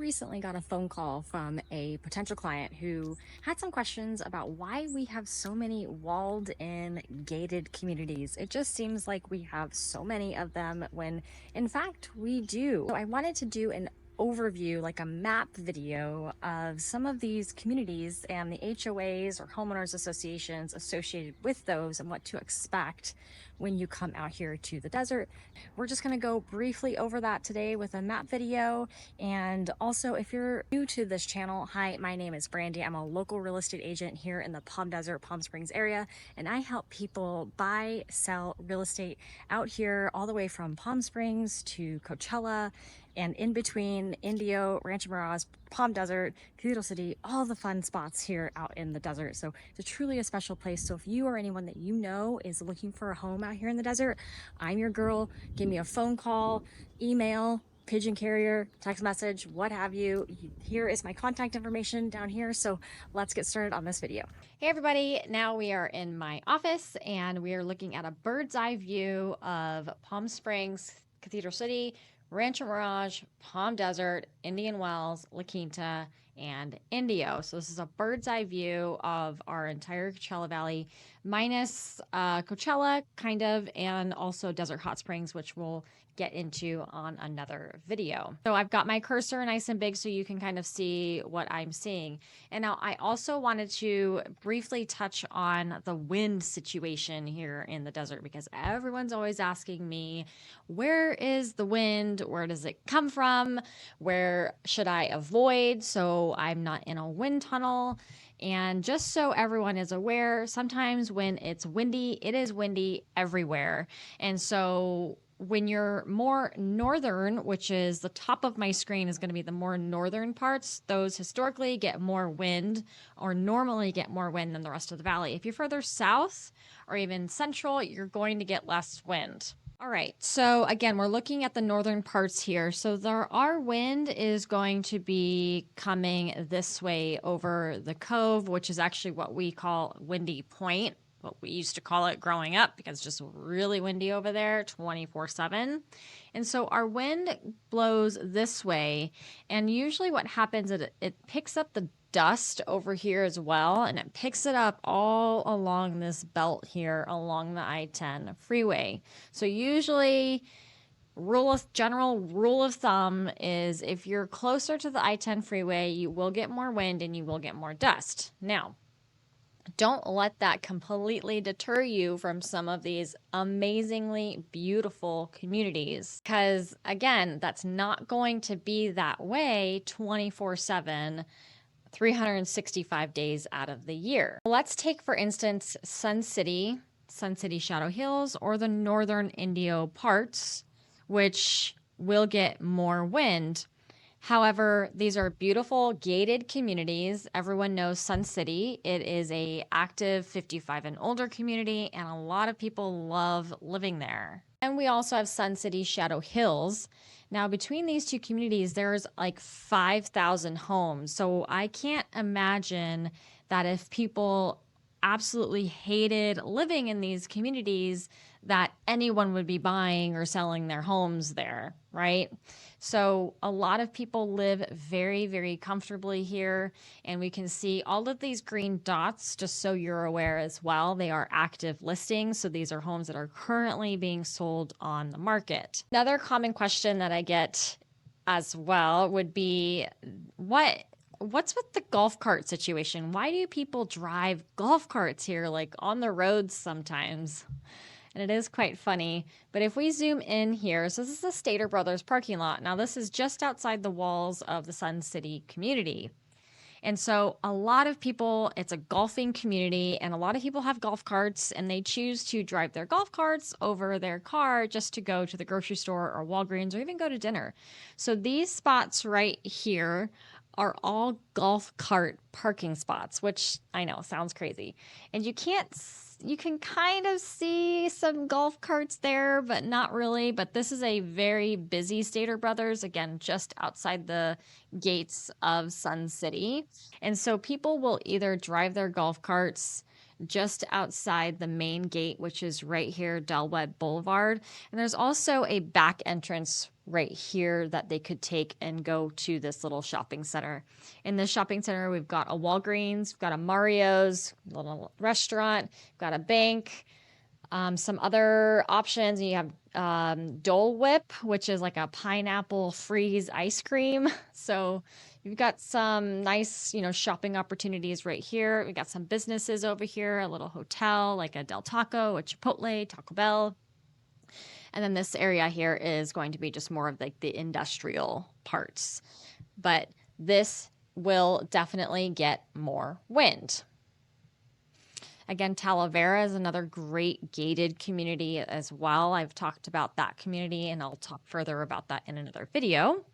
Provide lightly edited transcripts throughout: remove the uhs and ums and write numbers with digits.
Recently got a phone call from a potential client who had some questions about why we have so many walled in gated communities. It just seems like we have so many of them when in fact we do. So I wanted to do an overview, like a map video of some of these communities and the HOAs or homeowners associations associated with those and what to expect when you come out here to the desert. We're just going to go briefly over that today with a map video. And also, if you're new to this channel, hi, my name is Brandy. I'm a local real estate agent here in the Palm Desert, Palm Springs area, and I help people buy, sell real estate out here all the way from Palm Springs to Coachella and in between Indio, Rancho Mirage, Palm Desert, Cathedral City, all the fun spots here out in the desert. So it's truly a special place. So if you or anyone that you know is looking for a home out here in the desert, I'm your girl. Give me a phone call, email, pigeon carrier, text message, what have you. Here is my contact information down here. So let's get started on this video. Hey everybody, now we are in my office and we are looking at a bird's eye view of Palm Springs, Cathedral City, Rancho Mirage, Palm Desert, Indian Wells, La Quinta, and Indio. So this is a bird's eye view of our entire Coachella Valley, minus Coachella, kind of, and also Desert Hot Springs, which we'll get into on another video. So I've got my cursor nice and big so you can kind of see what I'm seeing. And now I also wanted to briefly touch on the wind situation here in the desert because everyone's always asking me, where is the wind? Where does it come from? Where should I avoid so I'm not in a wind tunnel? And just so everyone is aware, sometimes when it's windy, it is windy everywhere. And so when you're more northern, which is the top of my screen is going to be the more northern parts, those historically get more wind or normally get more wind than the rest of the valley. If you're further south or even central, you're going to get less wind. All right, so again, we're looking at the northern parts here. So our wind is going to be coming this way over the cove, which is actually what we call Windy Point, what we used to call it growing up because it's just really windy over there 24/7. And so our wind blows this way. And usually what happens is it picks up the dust over here as well. And it picks it up all along this belt here along the I-10 freeway. So usually general rule of thumb is if you're closer to the I-10 freeway, you will get more wind and you will get more dust. Now, don't let that completely deter you from some of these amazingly beautiful communities. Because again, that's not going to be that way 24/7, 365 days out of the year. Let's take, for instance, Sun City Shadow Hills, or the northern Indio parts, which will get more wind. However, these are beautiful gated communities. Everyone knows Sun City. It is a active 55 and older community, and a lot of people love living there. And we also have Sun City Shadow Hills. Now, between these two communities, there's like 5,000 homes. So I can't imagine that if people absolutely hated living in these communities, that anyone would be buying or selling their homes there, right? So a lot of people live very, very comfortably here. And we can see all of these green dots, just so you're aware as well, they are active listings. So these are homes that are currently being sold on the market. Another common question that I get as well would be, what's with the golf cart situation? Why do people drive golf carts here, like on the roads sometimes? And it is quite funny. But if we zoom in here, so this is the Stater Brothers parking lot. Now this is just outside the walls of the Sun City community. And so a lot of people, it's a golfing community, and a lot of people have golf carts, and they choose to drive their golf carts over their car just to go to the grocery store or Walgreens or even go to dinner. So these spots right here are all golf cart parking spots, which I know sounds crazy. And you can kind of see some golf carts there, but not really. But this is a very busy Stater Brothers, again, just outside the gates of Sun City. And so people will either drive their golf carts just outside the main gate, which is right here, Del Webb Boulevard. And there's also a back entrance right here that they could take and go to this little shopping center. In this shopping center, we've got a Walgreens, we've got a Mario's, a little restaurant, we've got a bank, some other options. You have Dole Whip, which is like a pineapple freeze ice cream. So you've got some nice, shopping opportunities right here. We got some businesses over here, a little hotel like a Del Taco, a Chipotle, Taco Bell. And then this area here is going to be just more of like the industrial parts. But this will definitely get more wind. Again, Talavera is another great gated community as well. I've talked about that community and I'll talk further about that in another video.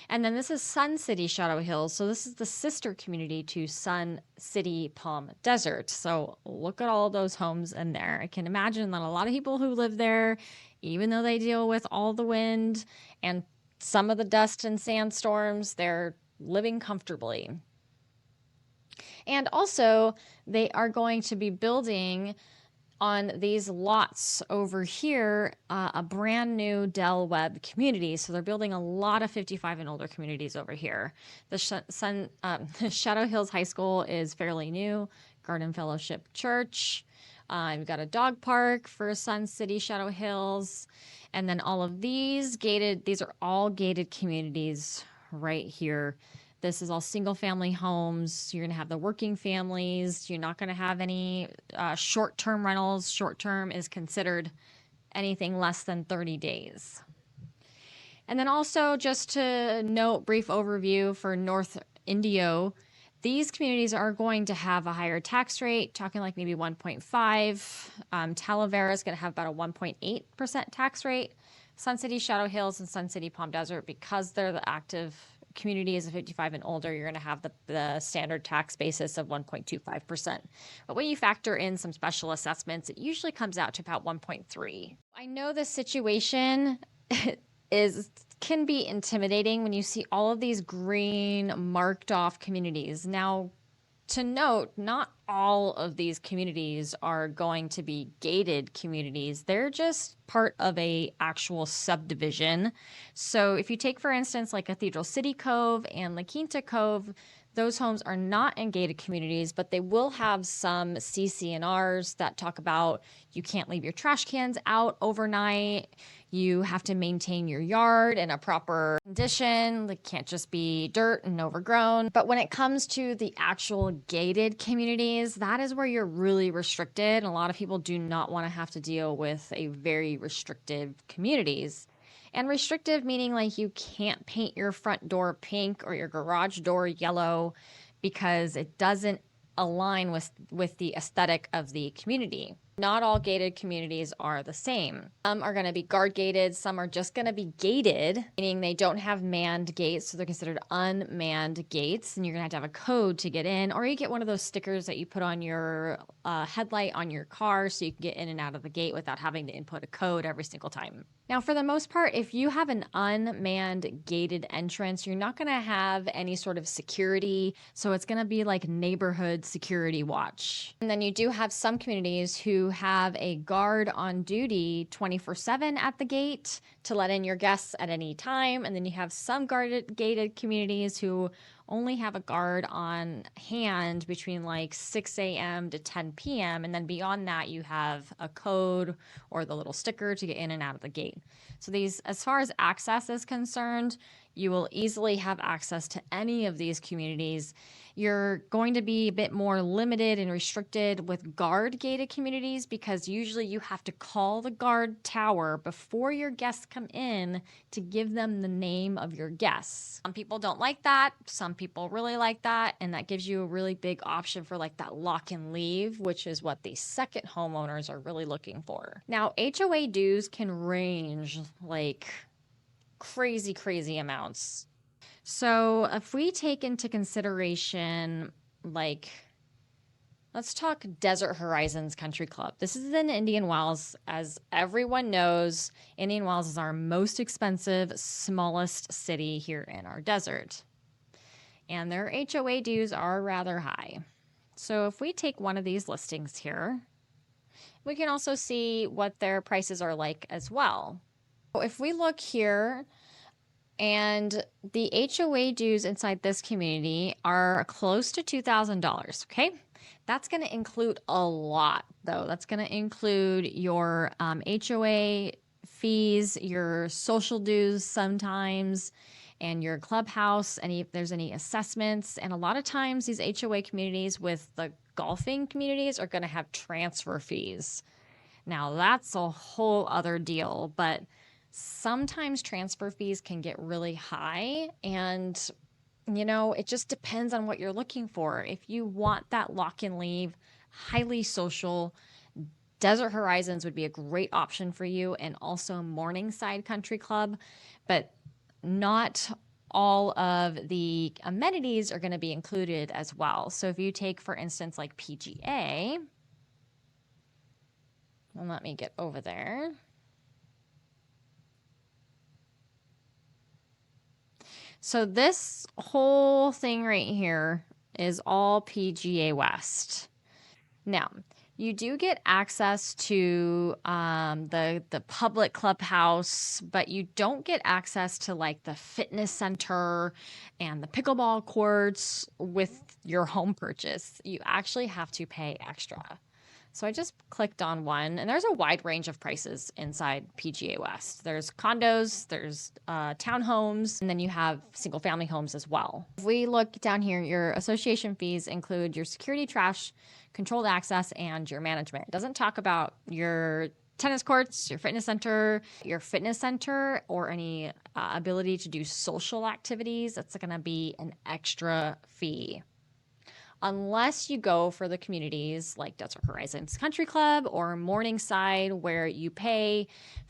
And then this is Sun City Shadow Hills. So this is the sister community to Sun City Palm Desert. So look at all those homes in there. I can imagine that a lot of people who live there, even though they deal with all the wind and some of the dust and sandstorms, they're living comfortably. And also, they are going to be building on these lots over here a brand new Del Webb community. So they're building a lot of 55 and older communities over here. The Shadow Hills High School is fairly new. Garden Fellowship Church. We've got a dog park for Sun City Shadow Hills. And then all of these are all gated communities right here. This is all single family homes. You're going to have the working families. You're not going to have any short-term rentals. Short-term is considered anything less than 30 days. And then also just to note, brief overview for North Indio, these communities are going to have a higher tax rate, talking like maybe 1.5. Talavera is going to have about a 1.8% tax rate. Sun City Shadow Hills and Sun City Palm Desert, because they're the active community is 55 and older, you're going to have the standard tax basis of 1.25%. But when you factor in some special assessments, it usually comes out to about 1.3. I know this situation can be intimidating when you see all of these green marked off communities. Now, to note, not all of these communities are going to be gated communities. They're just part of a actual subdivision. So if you take, for instance, like Cathedral City Cove and La Quinta Cove, those homes are not in gated communities, but they will have some CC&Rs that talk about you can't leave your trash cans out overnight. You have to maintain your yard in a proper condition. It can't just be dirt and overgrown. But when it comes to the actual gated communities, that is where you're really restricted. And a lot of people do not want to have to deal with a very restrictive communities. And restrictive meaning like you can't paint your front door pink or your garage door yellow because it doesn't align with the aesthetic of the community. Not all gated communities are the same. Some are going to be guard gated. Some are just going to be gated, meaning they don't have manned gates. So they're considered unmanned gates. And you're going to have a code to get in. Or you get one of those stickers that you put on your headlight on your car so you can get in and out of the gate without having to input a code every single time. Now, for the most part, if you have an unmanned gated entrance, you're not going to have any sort of security. So it's going to be like neighborhood security watch. And then you do have some communities who have a guard on duty 24/7 at the gate to let in your guests at any time. And then you have some gated communities who only have a guard on hand between like 6 a.m. to 10 p.m. And then beyond that, you have a code or the little sticker to get in and out of the gate. So these, as far as access is concerned, you will easily have access to any of these communities. You're going to be a bit more limited and restricted with guard gated communities because usually you have to call the guard tower before your guests come in to give them the name of your guests. Some people don't like that. Some people really like that. And that gives you a really big option for like that lock and leave, which is what the second homeowners are really looking for. Now, HOA dues can range like crazy amounts. So if we take into consideration, like, let's talk Desert Horizons Country Club. This is in Indian Wells. As everyone knows, Indian Wells is our most expensive, smallest city here in our desert. And their HOA dues are rather high. So if we take one of these listings here, we can also see what their prices are like as well. If we look here, and the HOA dues inside this community are close to $2,000. Okay. That's going to include a lot, though. That's going to include your HOA fees, your social dues sometimes, and your clubhouse, if there's any assessments. And a lot of times, these HOA communities with the golfing communities are going to have transfer fees. Now, that's a whole other deal, but sometimes transfer fees can get really high. And, it just depends on what you're looking for. If you want that lock and leave, highly social, Desert Horizons would be a great option for you, and also Morningside Country Club. But not all of the amenities are going to be included as well. So if you take, for instance, like PGA, and let me get over there. So this whole thing right here is all PGA West. Now, you do get access to the public clubhouse, but you don't get access to like the fitness center and the pickleball courts with your home purchase. You actually have to pay extra. So I just clicked on one, and there's a wide range of prices inside PGA West. There's condos, there's townhomes, and then you have single family homes as well. If we look down here, your association fees include your security, trash, controlled access, and your management. It doesn't talk about your tennis courts, your fitness center, or any ability to do social activities. That's going to be an extra fee. Unless you go for the communities like Desert Horizons Country Club or Morningside, where you pay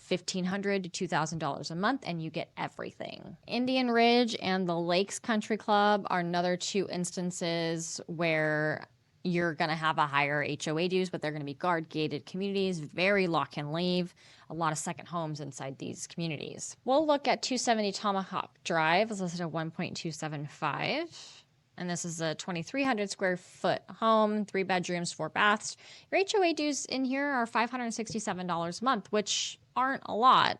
$1,500 to $2,000 a month and you get everything. Indian Ridge and the Lakes Country Club are another two instances where you're going to have a higher HOA dues, but they're going to be guard gated communities, very lock and leave, a lot of second homes inside these communities. We'll look at 270 Tomahawk Drive, as listed at 1.275. And this is a 2,300 square foot home, 3 bedrooms, 4 baths. Your HOA dues in here are $567 a month, which aren't a lot.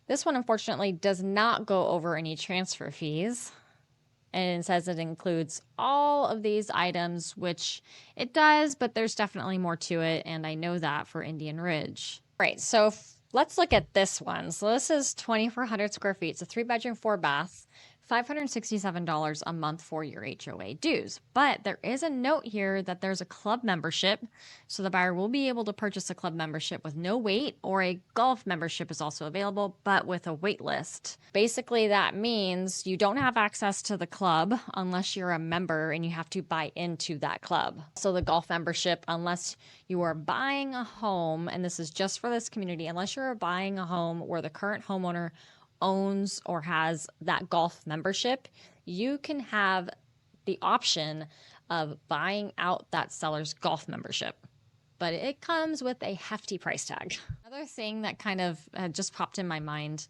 This one, unfortunately, does not go over any transfer fees. And it says it includes all of these items, which it does, but there's definitely more to it. And I know that for Indian Ridge. Right, so let's look at this one. So this is 2,400 square feet. It's a 3 bedroom, 4 baths. $567 a month for your HOA dues. But there is a note here that there's a club membership. So the buyer will be able to purchase a club membership with no wait, or a golf membership is also available, but with a wait list. Basically, that means you don't have access to the club unless you're a member and you have to buy into that club. So the golf membership, unless you are buying a home, and this is just for this community, unless you're buying a home where the current homeowner owns or has that golf membership, you can have the option of buying out that seller's golf membership. But it comes with a hefty price tag. Another thing that kind of just popped in my mind,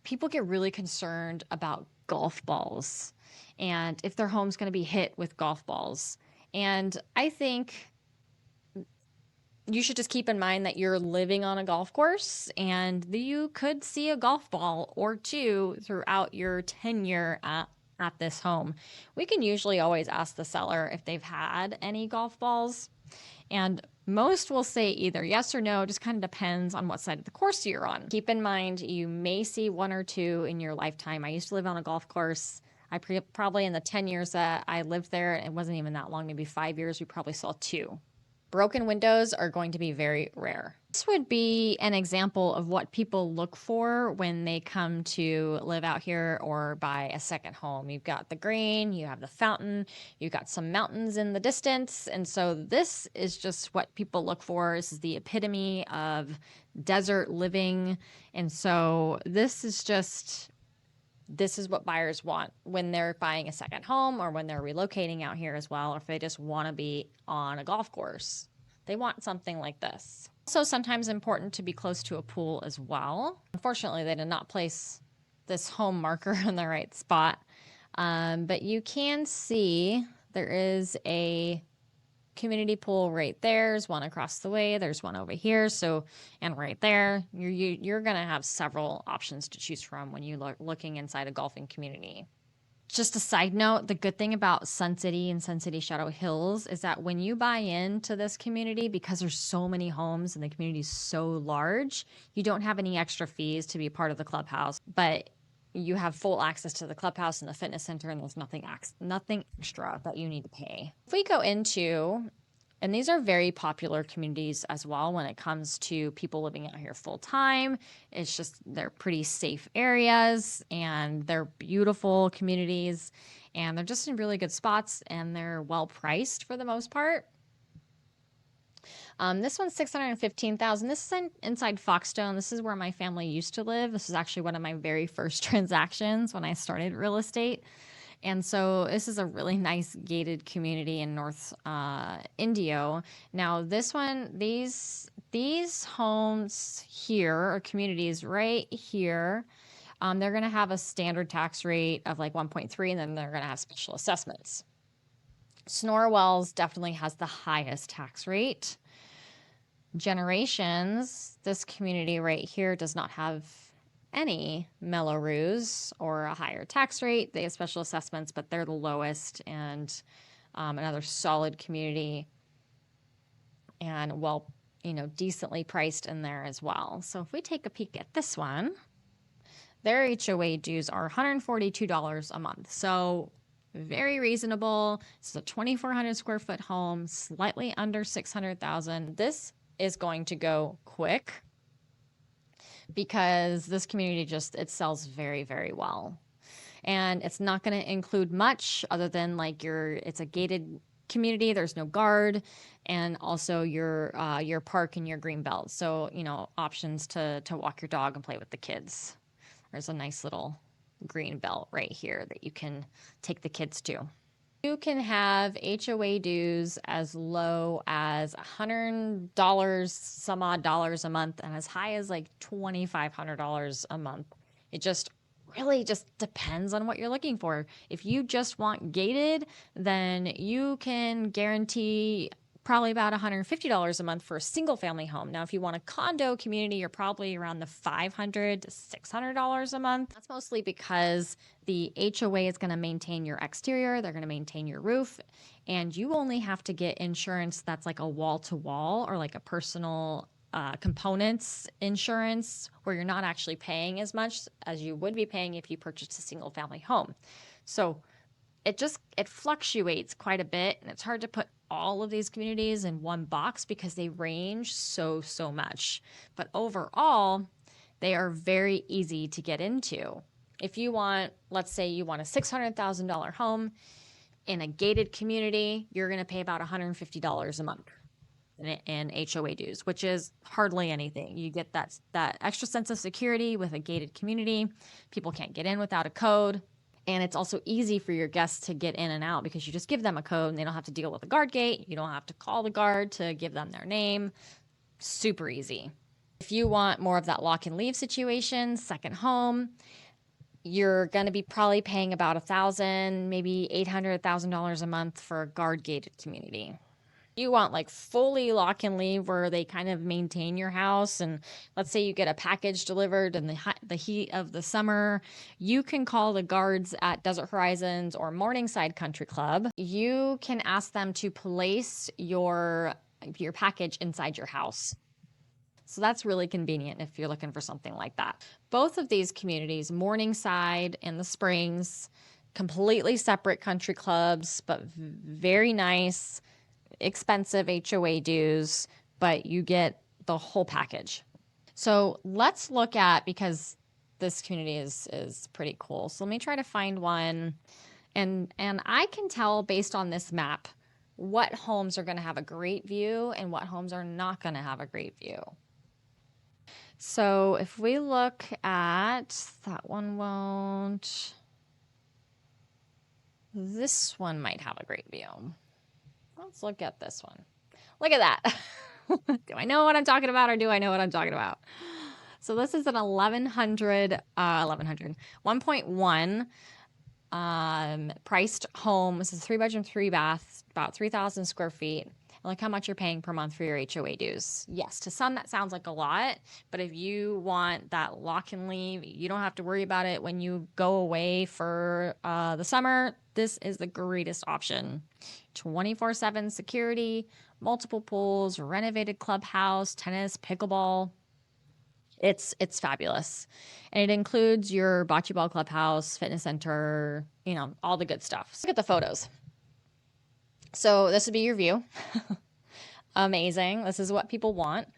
people get really concerned about golf balls and if their home's going to be hit with golf balls. And I think you should just keep in mind that you're living on a golf course and you could see a golf ball or two throughout your tenure at this home. We can usually always ask the seller if they've had any golf balls, and most will say either yes or no. It just kind of depends on what side of the course you're on. Keep in mind, you may see one or two in your lifetime. I used to live on a golf course. Probably in the 10 years that I lived there, it wasn't even that long, maybe 5 years, we probably saw two. Broken windows are going to be very rare. This would be an example of what people look for when they come to live out here or buy a second home. You've got the green, you have the fountain, you've got some mountains in the distance. And so this is just what people look for. This is the epitome of desert living. And so this is what buyers want when they're buying a second home or when they're relocating out here as well, or if they just want to be on a golf course. They want something like this. Also, sometimes important to be close to a pool as well. Unfortunately, they did not place this home marker in the right spot, but you can see there is a community pool right there. There's one across the way. There's one over here. So, and right there, you're going to have several options to choose from when you looking inside a golfing community. Just a side note, the good thing about Sun City and Sun City Shadow Hills is that when you buy into this community, because there's so many homes and the community is so large, you don't have any extra fees to be part of the clubhouse, but you have full access to the clubhouse and the fitness center, and there's nothing extra that you need to pay. If we go into, and these are very popular communities as well when it comes to people living out here full time. It's just, they're pretty safe areas and they're beautiful communities and they're just in really good spots and they're well priced for the most part. This one's $615,000. This is inside Foxstone. This is where my family used to live. This is actually one of my very first transactions when I started real estate. And so this is a really nice gated community in North Indio. Now this one, these homes here, or communities right here, they're going to have a standard tax rate of like 1.3, and then they're going to have special assessments. Snorwells definitely has the highest tax rate. Generations, this community right here does not have any Mello-Roos or a higher tax rate. They have special assessments, but they're the lowest, and another solid community and well, decently priced in there as well. So if we take a peek at this one, their HOA dues are $142 a month. So very reasonable. It's a 2,400 square foot home, slightly under 600,000. This is going to go quick, because this community it sells very, very well. And it's not going to include much other than like it's a gated community. There's no guard, and also your park and your green belt. So, options to walk your dog and play with the kids. There's a nice little green belt right here that you can take the kids to. You can have HOA dues as low as $100 some odd dollars a month, and as high as like $2,500 a month. It just really just depends on what you're looking for. If you just want gated, then you can guarantee probably about $150 a month for a single family home. Now, if you want a condo community, you're probably around the $500 to $600 a month. That's mostly because the HOA is going to maintain your exterior, they're going to maintain your roof, and you only have to get insurance that's like a wall-to-wall or like a personal components insurance, where you're not actually paying as much as you would be paying if you purchased a single family home. So it fluctuates quite a bit, and it's hard to put all of these communities in one box because they range so much. But overall, they are very easy to get into. If you want, let's say you want a $600,000 home in a gated community, you're going to pay about $150 a month in HOA dues, which is hardly anything. You get that extra sense of security with a gated community. People can't get in without a code. And it's also easy for your guests to get in and out because you just give them a code and they don't have to deal with a guard gate. You don't have to call the guard to give them their name. Super easy. If you want more of that lock and leave situation, second home, you're going to be probably paying about $1,000, maybe $800,000 a month for a guard gated community. You want like fully lock and leave where they kind of maintain your house, and let's say you get a package delivered in the heat of the summer, you can call the guards at Desert Horizons or Morningside Country Club. You can ask them to place your package inside your house. So that's really convenient if you're looking for something like that. Both of these communities, Morningside and the Springs, completely separate country clubs, but very nice. Expensive HOA dues, but you get the whole package. So let's look at, because this community is pretty cool. So let me try to find one, and I can tell based on this map what homes are going to have a great view and what homes are not going to have a great view. So if we look at that one, this one might have a great view. Let's look at this one. Look at that. Do I know what I'm talking about, or do I know what I'm talking about? So this is an 1.1 priced home. This is a 3-bedroom, 3-bath, about 3,000 square feet. look how much you're paying per month for your HOA dues. Yes, to some that sounds like a lot, but if you want that lock and leave, you don't have to worry about it when you go away for the summer. This is the greatest option. 24/7 security, multiple pools, renovated clubhouse, tennis, pickleball. It's fabulous. And it includes your bocce ball clubhouse, fitness center, all the good stuff. So look at the photos. So this would be your view. Amazing. This is what people want.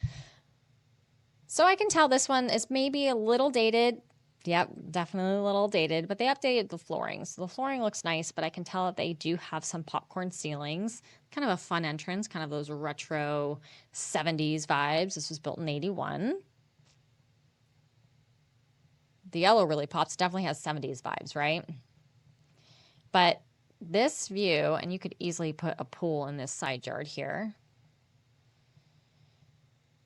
So I can tell this one is maybe a little dated. Yep, definitely a little dated, but they updated the flooring. So the flooring looks nice, but I can tell that they do have some popcorn ceilings. Kind of a fun entrance, kind of those retro 70s vibes. This was built in 81. The yellow really pops. Definitely has 70s vibes, right? But this view, and you could easily put a pool in this side yard here.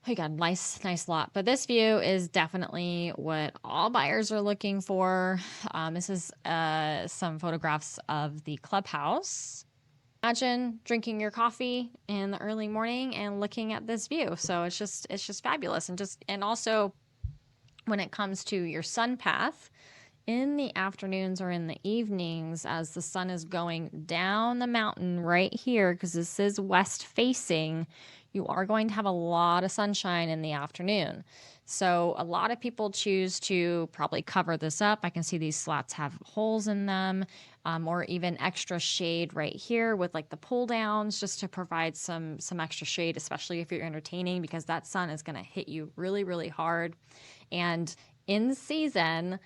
Oh, you got a nice lot. But this view is definitely what all buyers are looking for. This is some photographs of the clubhouse. Imagine drinking your coffee in the early morning and looking at this view. So it's just fabulous. And also when it comes to your sun path, in the afternoons or in the evenings, as the sun is going down the mountain right here, because this is west facing, you are going to have a lot of sunshine in the afternoon. So a lot of people choose to probably cover this up. I can see these slats have holes in them, or even extra shade right here with like the pull downs, just to provide some extra shade, especially if you're entertaining, because that sun is going to hit you really, really hard. And in season,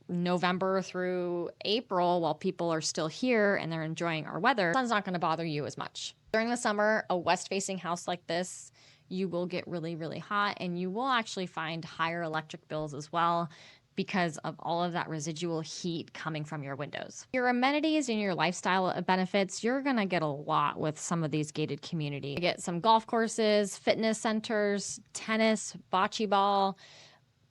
November through April, while people are still here and they're enjoying our weather, the sun's not going to bother you as much. During the summer, a west-facing house like this, you will get really, really hot, and you will actually find higher electric bills as well because of all of that residual heat coming from your windows. Your amenities and your lifestyle benefits, you're going to get a lot with some of these gated communities. You get some golf courses, fitness centers, tennis, bocce ball,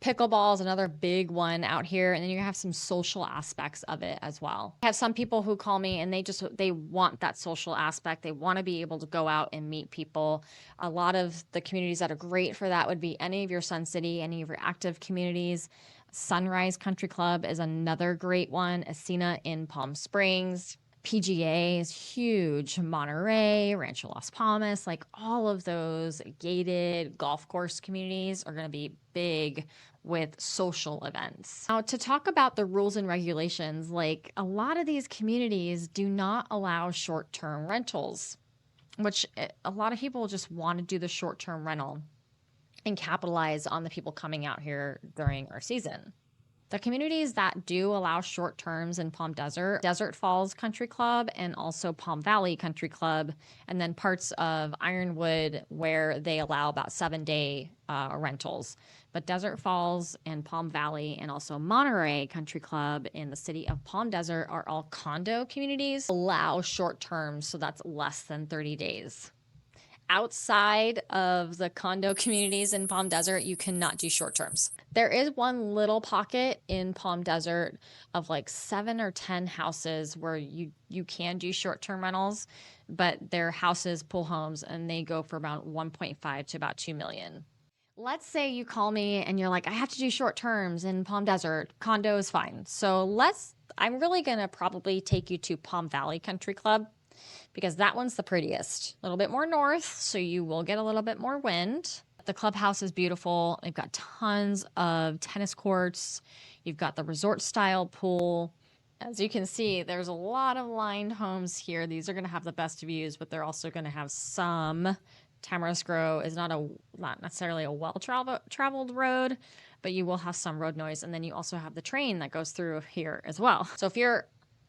pickleball is another big one out here, and then you have some social aspects of it as well. I have some people who call me and they want that social aspect. They want to be able to go out and meet people. A lot of the communities that are great for that would be any of your Sun City, any of your active communities. Sunrise Country Club is another great one. Ascena in Palm Springs. PGA is huge. Monterey, Rancho Las Palmas, like all of those gated golf course communities are going to be big with social events. Now, to talk about the rules and regulations, like a lot of these communities do not allow short-term rentals, which a lot of people just want to do the short-term rental and capitalize on the people coming out here during our season. The communities that do allow short terms in Palm Desert, Desert Falls Country Club, and also Palm Valley Country Club, and then parts of Ironwood where they allow about 7-day rentals. But Desert Falls and Palm Valley and also Monterey Country Club in the city of Palm Desert are all condo communities, allow short terms, so that's less than 30 days. Outside of the condo communities in Palm Desert, you cannot do short terms. There is one little pocket in Palm Desert of like 7 or 10 houses where you can do short-term rentals, but they're houses, pool homes, and they go for about 1.5 to about 2 million. Let's say you call me and you're like, I have to do short terms in Palm Desert. Condo is fine. So I'm really going to probably take you to Palm Valley Country Club, because that one's the prettiest. A little bit more north, so you will get a little bit more wind. The clubhouse is beautiful. They've got tons of tennis courts. You've got the resort style pool. As you can see, there's a lot of lined homes here. These are going to have the best views, but they're also going to have some. Tamarisk Grove is not necessarily a well-traveled road, but you will have some road noise. And then you also have the train that goes through here as well. So if you're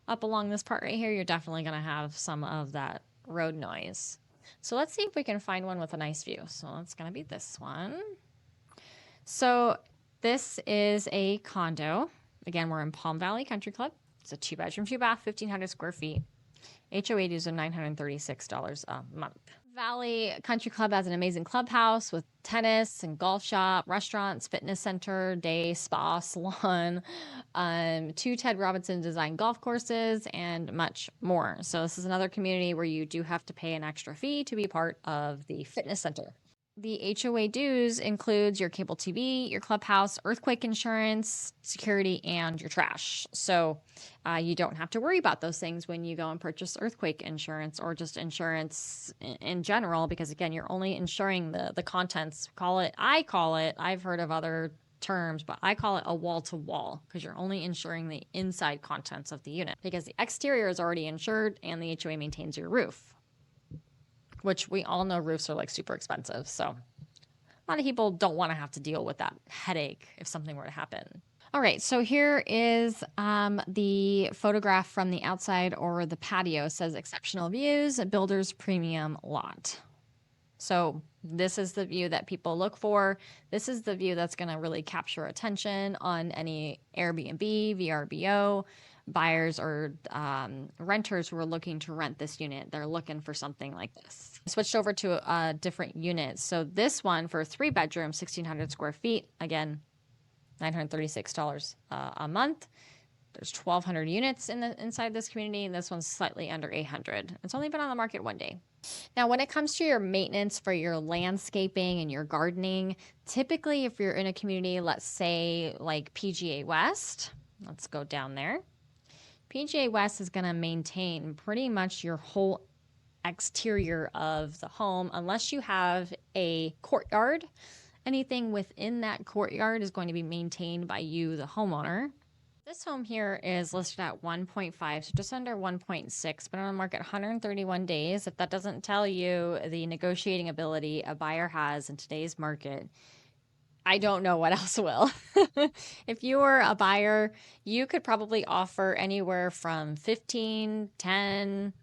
up along this part right here, you're definitely going to have some of that road noise. So let's see if we can find one with a nice view. So it's going to be this one. So this is a condo. Again, we're in Palm Valley Country Club. It's a 2-bedroom, 2-bath, 1,500 square feet. HOA dues are $936 a month. Valley Country Club has an amazing clubhouse with tennis and golf shop, restaurants, fitness center, day, spa, salon, two Ted Robinson designed golf courses, and much more. So this is another community where you do have to pay an extra fee to be part of the fitness center. The HOA dues includes your cable TV, your clubhouse, earthquake insurance, security, and your trash. So you don't have to worry about those things when you go and purchase earthquake insurance or just insurance in general, because again, you're only insuring the contents. I've heard of other terms, but I call it a wall to wall because you're only insuring the inside contents of the unit because the exterior is already insured and the HOA maintains your roof, which we all know roofs are like super expensive. So a lot of people don't want to have to deal with that headache if something were to happen. All right, so here is the photograph from the outside or the patio. It says exceptional views, builder's premium lot. So this is the view that people look for. This is the view that's going to really capture attention on any Airbnb, VRBO, buyers or renters who are looking to rent this unit. They're looking for something like this. I switched over to a different unit. So this one for a 3-bedroom, 1,600 square feet, again, $936 a month. There's 1,200 units inside this community, and this one's slightly under 800. It's only been on the market one day. Now, when it comes to your maintenance for your landscaping and your gardening, typically if you're in a community, let's say like PGA West, let's go down there. PGA West is going to maintain pretty much your whole exterior of the home unless you have a courtyard. Anything within that courtyard is going to be maintained by you, the homeowner. This home here is listed at 1.5, so just under 1.6, but on the market 131 days. If that doesn't tell you the negotiating ability a buyer has in today's market, I don't know what else will. If you were a buyer, you could probably offer anywhere from 15, 10,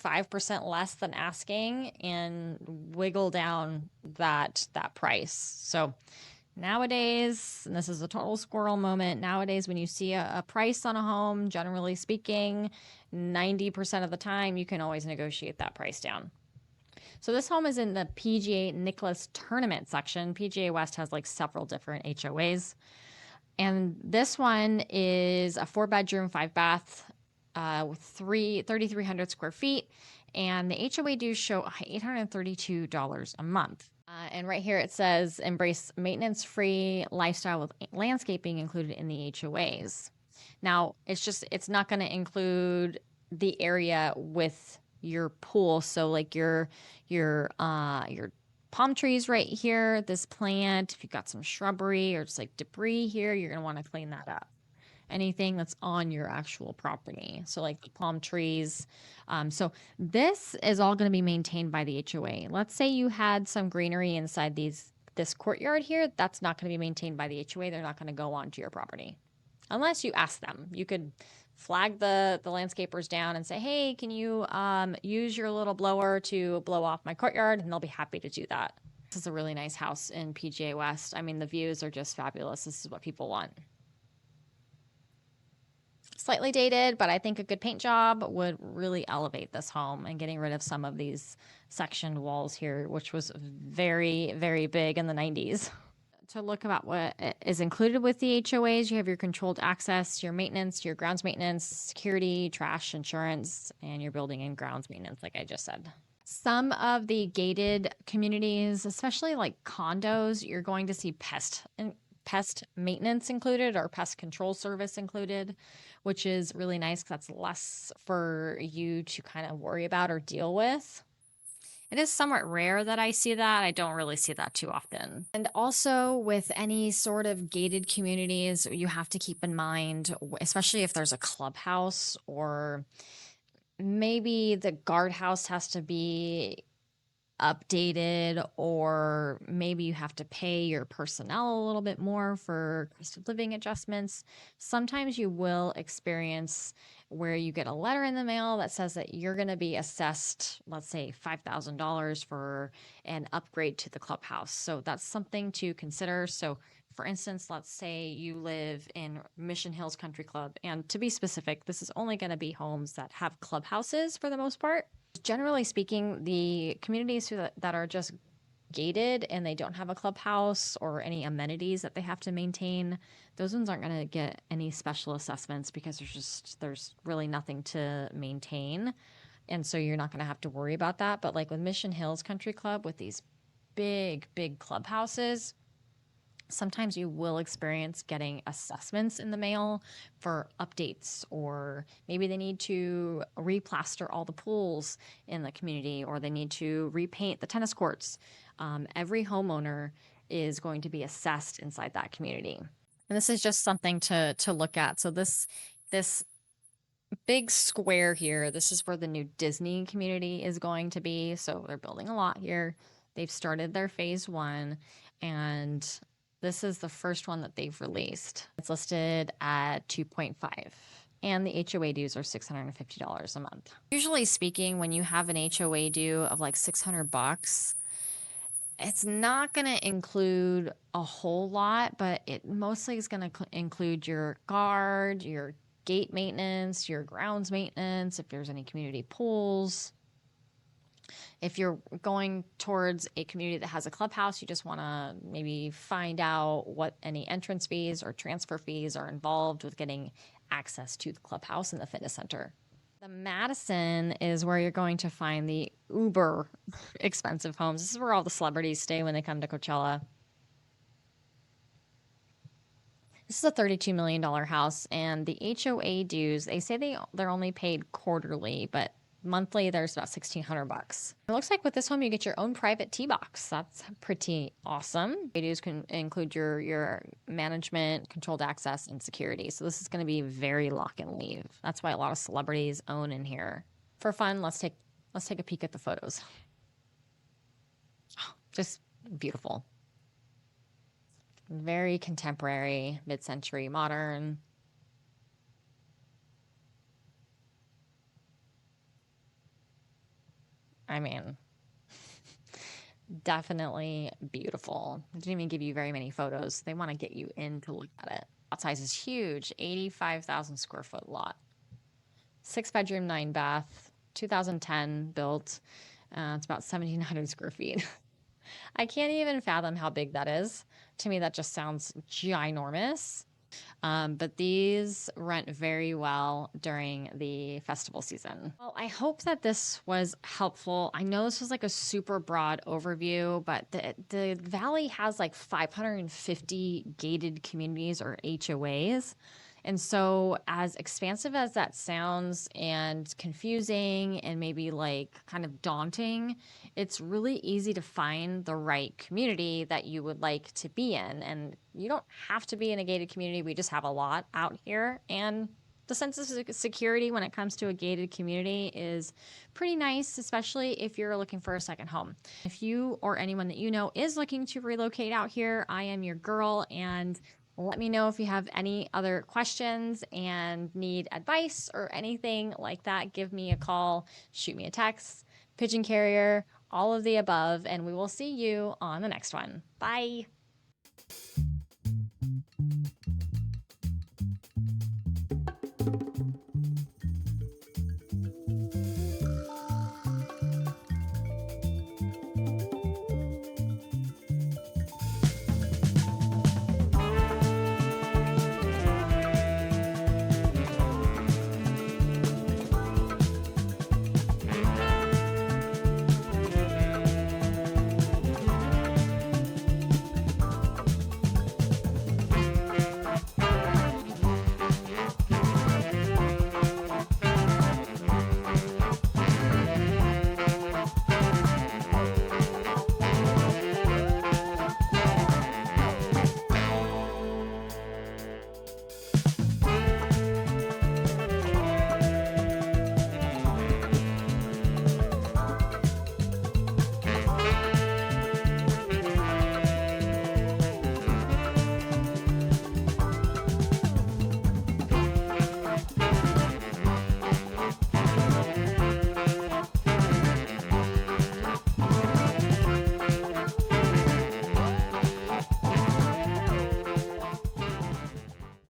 5% less than asking and wiggle down that price. So nowadays, and this is a total squirrel moment, nowadays when you see a price on a home, generally speaking, 90% of the time you can always negotiate that price down. So this home is in the PGA Nicholas Tournament section. PGA West has like several different HOAs. And this one is a 4-bedroom, 5-bath with 3,300 square feet. And the HOA dues show $832 a month. And right here it says embrace maintenance-free lifestyle with landscaping included in the HOAs. Now, it's not going to include the area with your pool. So like your palm trees right here, this plant, if you've got some shrubbery or just like debris here, you're going to want to clean that up. Anything that's on your actual property. So like the palm trees. So this is all going to be maintained by the HOA. Let's say you had some greenery inside this courtyard here. That's not going to be maintained by the HOA. They're not going to go onto your property unless you ask them. You could flag the landscapers down and say, hey, can you use your little blower to blow off my courtyard? And they'll be happy to do that. This is a really nice house in PGA West. I mean, the views are just fabulous. This is what people want. Slightly dated, but I think a good paint job would really elevate this home, and getting rid of some of these sectioned walls here, which was very, very big in the 90s. To look about what is included with the HOAs, you have your controlled access, your maintenance, your grounds maintenance, security, trash, insurance, and your building and grounds maintenance, like I just said. Some of the gated communities, especially like condos, you're going to see pest maintenance included or pest control service included, which is really nice because that's less for you to kind of worry about or deal with. It is somewhat rare that I see that. I don't really see that too often. And also with any sort of gated communities, you have to keep in mind, especially if there's a clubhouse or maybe the guardhouse has to be updated, or maybe you have to pay your personnel a little bit more for cost of living adjustments. Sometimes you will experience where you get a letter in the mail that says that you're going to be assessed, let's say $5,000 for an upgrade to the clubhouse. So that's something to consider. So for instance, let's say you live in Mission Hills Country Club, and to be specific, this is only going to be homes that have clubhouses for the most part. Generally speaking, the communities that are just gated and they don't have a clubhouse or any amenities that they have to maintain, those ones aren't going to get any special assessments because there's really nothing to maintain. And so you're not going to have to worry about that. But like with Mission Hills Country Club, with these big clubhouses, sometimes you will experience getting assessments in the mail for updates, or maybe they need to replaster all the pools in the community, or they need to repaint the tennis courts. Every homeowner is going to be assessed inside that community. And this is just something to look at. So this big square here, this is where the new Disney community is going to be. So they're building a lot here. They've started their phase 1, and this is the first one that they've released. It's listed at 2.5. And the HOA dues are $650 a month. Usually speaking, when you have an HOA due of like $600, it's not going to include a whole lot, but it mostly is going to include your guard, your gate maintenance, your grounds maintenance, if there's any community pools. If you're going towards a community that has a clubhouse, you just want to maybe find out what any entrance fees or transfer fees are involved with getting access to the clubhouse and the fitness center. The Madison is where you're going to find the uber expensive homes. This is where all the celebrities stay when they come to Coachella. This is a $32 million house, and the HOA dues, they say they're only paid quarterly, but monthly there's about $1,600. It looks like with this home you get your own private tee box. That's pretty awesome. Dues can include your management, controlled access, and security. So this is going to be very lock and leave. That's why a lot of celebrities own in here. For fun, let's take a peek at the photos. Just beautiful. Very contemporary, mid-century, modern. I mean, definitely beautiful. I didn't even give you very many photos. They want to get you in to look at it. Lot size is huge, 85,000 square foot lot. 6 bedroom, 9 bath, 2010 built. It's about 1,700 square feet. I can't even fathom how big that is. To me, that just sounds ginormous. But these rent very well during the festival season. Well, I hope that this was helpful. I know this was like a super broad overview, but the Valley has like 550 gated communities or HOAs. And so, as expansive as that sounds and confusing and maybe like kind of daunting, it's really easy to find the right community that you would like to be in. And you don't have to be in a gated community. We just have a lot out here. And the sense of security when it comes to a gated community is pretty nice, especially if you're looking for a second home. If you or anyone that you know is looking to relocate out here, I am your girl, and let me know if you have any other questions and need advice or anything like that. Give me a call, shoot me a text, pigeon carrier, all of the above, and we will see you on the next one. Bye.